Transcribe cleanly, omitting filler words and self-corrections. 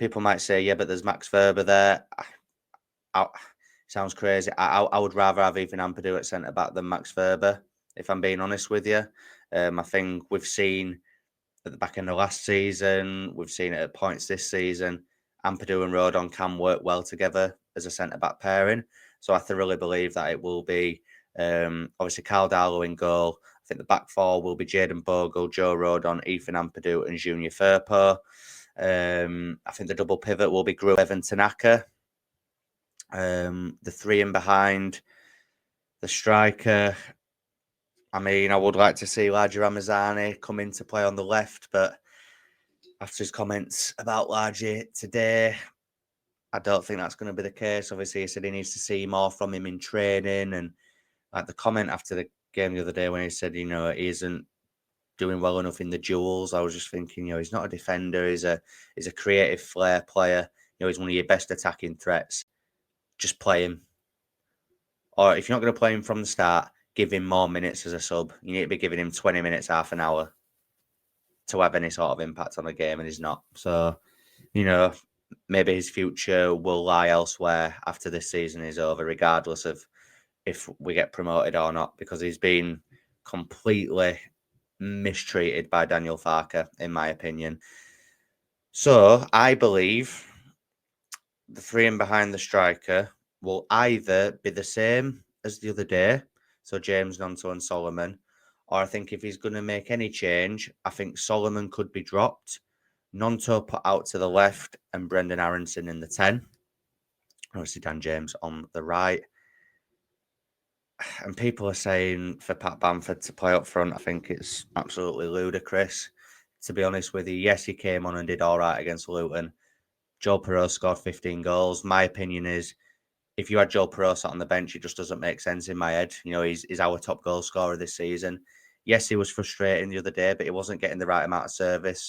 people might say, yeah, but there's Max Verber there. I, sounds crazy. I would rather have Ethan Ampadu at centre back than Max Verber, if I'm being honest with you. I think we've seen at the back end of last season, we've seen it at points this season. Ampadu and Rodon can work well together as a centre back pairing. So I thoroughly believe that it will be obviously Carl Darlow in goal. I think the back four will be Jayden Bogle, Joe Rodon, Ethan Ampadu, and Junior Firpo. I think the double pivot will be Gruev and Tanaka. The three in behind, the striker. I mean, I would like to see Largi Ramazanni come into play on the left, but after his comments about Largi today, I don't think that's going to be the case. Obviously, he said he needs to see more from him in training, and like the comment after the game the other day when he said, he isn't doing well enough in the duels. I was just thinking, he's not a defender. He's a creative flair player. He's one of your best attacking threats. Just play him. Or if you're not going to play him from the start, give him more minutes as a sub. You need to be giving him 20 minutes, half an hour to have any sort of impact on the game, and he's not. So, maybe his future will lie elsewhere after this season is over, regardless of if we get promoted or not, because he's been completely mistreated by Daniel Farke, in my opinion. So I believe the three in behind the striker will either be the same as the other day, so James, Nonto and Solomon, or I think if he's going to make any change, I think Solomon could be dropped, Nonto put out to the left, and Brendan Aronson in the 10. Obviously, Dan James on the right. And people are saying for Pat Bamford to play up front. I think it's absolutely ludicrous. To be honest with you, yes, he came on and did all right against Luton. Joe Perot scored 15 goals. My opinion is, if you had Joe Perot sat on the bench, it just doesn't make sense in my head. He's our top goal scorer this season. Yes, he was frustrating the other day, but he wasn't getting the right amount of service.